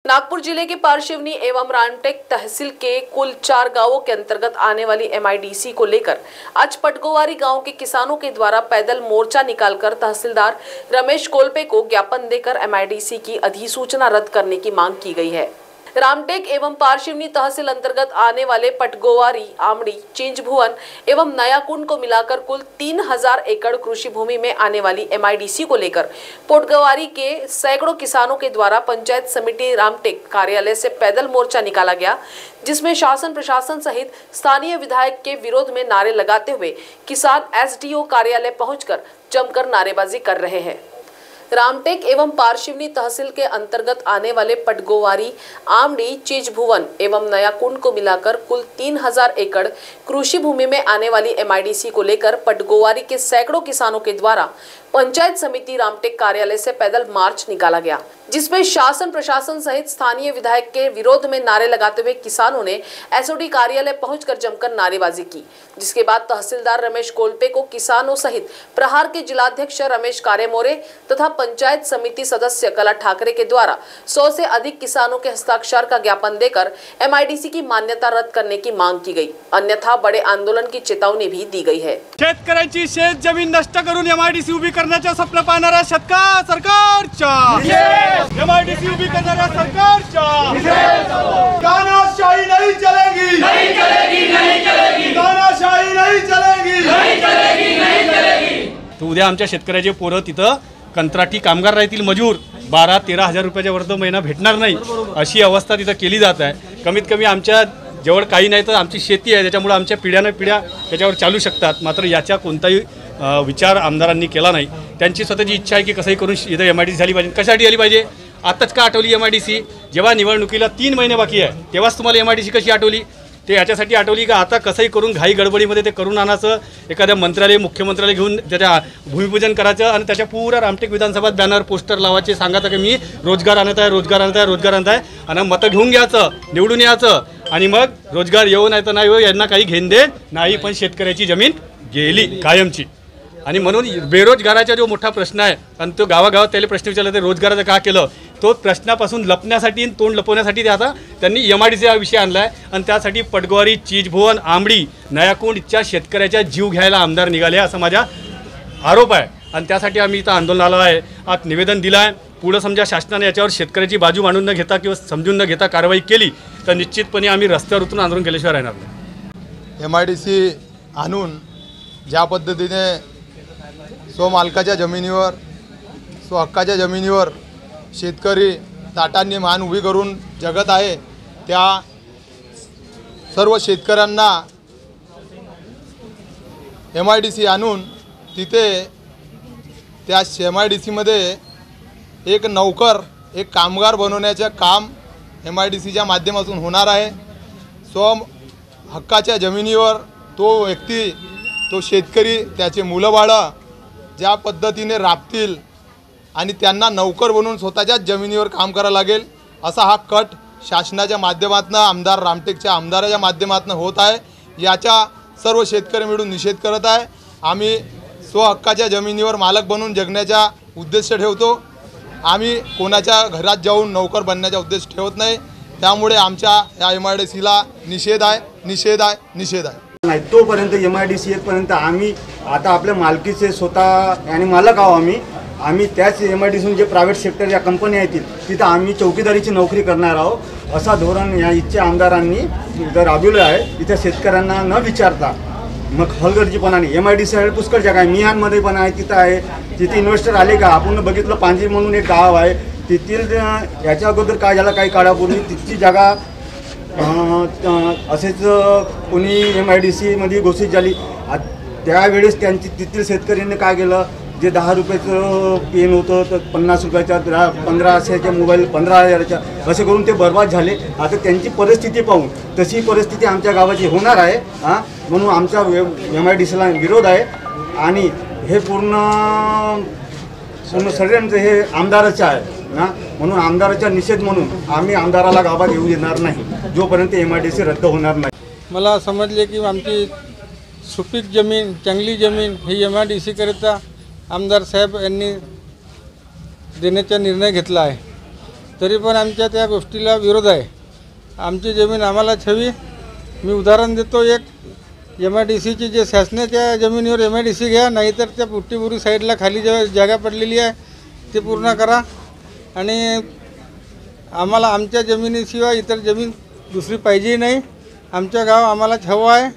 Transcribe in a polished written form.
नागपुर जिले के पारशिवनी एवं रामटेक तहसील के कुल 4 गांवों के अंतर्गत आने वाली एमआईडीसी को लेकर आज पटगोवारी गांव के किसानों के द्वारा पैदल मोर्चा निकालकर तहसीलदार रमेश कोल्पे को ज्ञापन देकर एमआईडीसी की अधिसूचना रद्द करने की मांग की गई है। रामटेक एवं पारशिवनी तहसील अंतर्गत आने वाले पटगोवारी, आमड़ी, चिंचभुवन एवं नयाकुंड को मिलाकर कुल 3000 एकड़ कृषि भूमि में आने वाली एमआईडीसी को लेकर पटगोवारी के सैकड़ों किसानों के द्वारा पंचायत समिति रामटेक कार्यालय से पैदल मोर्चा निकाला गया, जिसमें शासन प्रशासन सहित स्थानीय विधायक के विरोध में नारे लगाते हुए किसान एसडीओ कार्यालय पहुंचकर जमकर नारेबाजी कर रहे हैं। रामटेक एवं पारशिवनी तहसील के अंतर्गत आने वाले पटगोवारी, आमड़ी, चिंचभुवन एवं नयाकुंड को मिलाकर कुल 3000 एकड़ कृषि भूमि में आने वाली एमआईडीसी को लेकर पटगोवारी के सैकड़ों किसानों के द्वारा पंचायत समिति रामटेक कार्यालय से पैदल मार्च निकाला गया, जिसमें शासन प्रशासन सहित स्थानीय विधायक के विरोध में नारे लगाते हुए किसानों ने एसओडी कार्यालय पहुंचकर जमकर नारेबाजी की, जिसके बाद तहसीलदार रमेश कोल्पे को किसानों सहित प्रहार के जिलाध्यक्ष रमेश कारेमोरे तथा पंचायत समिति सदस्य कला ठाकरे के द्वारा 100 से अधिक किसानों के हस्ताक्षर का ज्ञापन देकर एमआईडीसी की मान्यता रद्द करने की मांग की गई, अन्यथा बड़े आंदोलन की चेतावनी भी दी गई है। शेतकऱ्यांची शेत जमीन नष्ट करून एमआईडीसी उभी करण्याचं स्वप्न पाहणाऱ्या सरकारच्या एमआईडीसी उभी करणाऱ्या सरकारच्या तानाशाही नहीं चलेगी, नहीं चलेगी, नहीं चलेगी, तानाशाही नहीं चलेगी, नहीं चलेगी, नहीं चलेगी। तो उद्या आमच्या शेतकऱ्याचे पोरं तिथं कंत्राटी कामगार राहतील, मजूर 12-13 हजार रुपयाच्या वर महिना भेटणार नाही, अशी अवस्था तिथं केली जात आहे। कमीत कमी आमच्या जवळ काही नाही तर आमची शेती आहे, त्याच्यामुळे आमच्या पिढ्याने पिढ्या त्याच्यावर चालू शकतात। मात्र याचा कोणताही विचार आमदारांनी केला नाही। त्यांची स्वतःची इच्छा आहे की कसंही करून इथं एमआयडीसी झाली पाहिजे। कशासाठी झाली पाहिजे? आताच का आठवली एमआयडीसी? जेव्हा निवडणुकीला 3 महिने बाकी आहे तेव्हाच तुम्हाला एमआयडीसी कशी आठवली? ते याच्यासाठी आठवली का आता कसंही करून घाई गडबडीमध्ये ते करून आणायचं, एखाद्या मंत्रालय मुख्यमंत्र्याला घेऊन त्याच्या भूमिपूजन करायचं आणि त्याच्या पुरा रामटेक विधानसभात बॅनर पोस्टर लावायचे, सांगायचं की मी रोजगार आणत आहे, रोजगार आणत आहे, रोजगार आणत आहे, आणि मतं घेऊन घ्यायचं, निवडून यायचं, आणि मग रोजगार येऊ नाही तर नाही, यांना काही घेण देण नाही, पण शेतकऱ्याची जमीन गेली कायमची। आणि म्हणून बेरोजगाराचा जो मोठा प्रश्न आहे आणि तो गावागावात त्याला प्रश्न विचारला ते रोजगाराचं का केलं, तो प्रश्नापासून लपण्यासाठी तोंड लपवण्यासाठी ते आता त्यांनी एमआयडीसी हा विषय आणला आहे, आणि त्यासाठी पटगोवारी, चिंचभुवन, आमडी, नयाकुंड इथच्या शेतकऱ्याच्या जीव घ्यायला आमदार निघाले असा माझा आरोप आहे, आणि त्यासाठी आम्ही इथं आंदोलनाला आहे, आज निवेदन दिलं आहे। पुढे समजा शासनाने याच्यावर शेतकऱ्याची बाजू मांडून न घेता किंवा समजून न घेता कारवाई केली तर निश्चितपणे आम्ही रस्त्यावर उतरून आंदोलन केल्याशिवाय राहणार नाही। एमआयडीसी आणून ज्या पद्धतीने स्वमालकाच्या जमिनीवर, स्वहक्काच्या जमिनीवर शेतकरी ताटांनी मान उभी करून जगत आहे, त्या सर्व शेतकऱ्यांना एमआयडीसी आणून तिथे त्या एमआयडीसीमध्ये एक नौकर, एक कामगार बनवण्याचे काम एमआयडीसीच्या माध्यमातून होणार आहे। स्वहक्काच्या जमिनीवर तो व्यक्ती, तो शेतकरी, त्याचे मुलंबाळं ज्या पद्धतीने राबतील आणि त्यांना नौकर बनवून स्वतःच्याच जमिनीवर काम करायला लागेल असा हा कट शासनाच्या माध्यमातून, आमदार रामटेकच्या आमदाराच्या माध्यमातून होत आहे। याचा सर्व शेतकरी मिळून निषेध करत आहे। आम्ही स्वहक्काच्या जमिनीवर मालक बनून जगण्याचा उद्देश ठेवतो, आम्ही कोणाच्या घरात जाऊन नौकर बनण्याचा उद्देश ठेवत नाही। त्यामुळे आमच्या या एमआयडीसीला निषेध आहे, निषेध आहे, निषेध आहे। नाही तोपर्यंत एमआयडीसी येतपर्यंत आम्ही आता आपल्या मालकीचे स्वतः आणि मालक आहो। आम्ही त्याच एमआयडीसीतून जे प्रायव्हेट सेक्टर या कंपन्या येतील तिथं आम्ही चौकीदारीची नोकरी करणार आहोत, असा धोरण या इथच्या आमदारांनी जर राबवलं आहे। इथं शेतकऱ्यांना न विचारता मग हलगर्जीपणाने एमआयडीसी आहे, पुष्कळ जागा आहे, मिहानमध्ये पण आहे, तिथं आहे, तिथे इन्व्हेस्टर आले का? आपण बघितलं पांजी म्हणून एक गाव आहे, तिथील याच्या अगोदर काय झालं, काही काळापूर्वी तिथची जागा असेच कोणी एमआयडीसीमध्ये घोषित झाली। त्यावेळेस त्यांची तिथील शेतकऱ्यांनी काय केलं, जे 10 रुपयाचं पेन होतं तर 50 रुपयाच्या, 1500च्या मोबाईल 15,000च्या, असे करून ते बर्बाद झाले। आता त्यांची परिस्थिती पाहून तशी परिस्थिती आमच्या गावाची होणार आहे, म्हणून आमचा एमआयडीसीला विरोध आहे। आणि हे पूर्ण षडयंत्र हे आमदाराचं आहे ना, म्हणून आमदाराचा निषेध म्हणून आम्ही आमदाराला गावात येऊ देणार नाही जोपर्यंत एमआयडीसी रद्द होणार नाही। मला समजले की आमची सुपीक जमीन, चांगली जमीन ही एमआयडीसी करिता आमदार साहेब यांनी देण्याचा निर्णय घेतला आहे। तरी पण आमच्या त्या गोष्टीला विरोध आहे. आमची जमीन आम्हालाच हवी. मी उदाहरण देतो, एक MIDCची जे शासनाच्या जमिनीवर MIDC घ्या, नाहीतर त्या पुट्टीपुरी साईडला खाली जागा पडलेली आहे ते पूर्ण करा. आणि आम्हाला आमच्या जमिनीशिवाय इतर जमीन दुसरी पाहिजेही नाही. आमचं गाव आम्हालाच हवं आहे.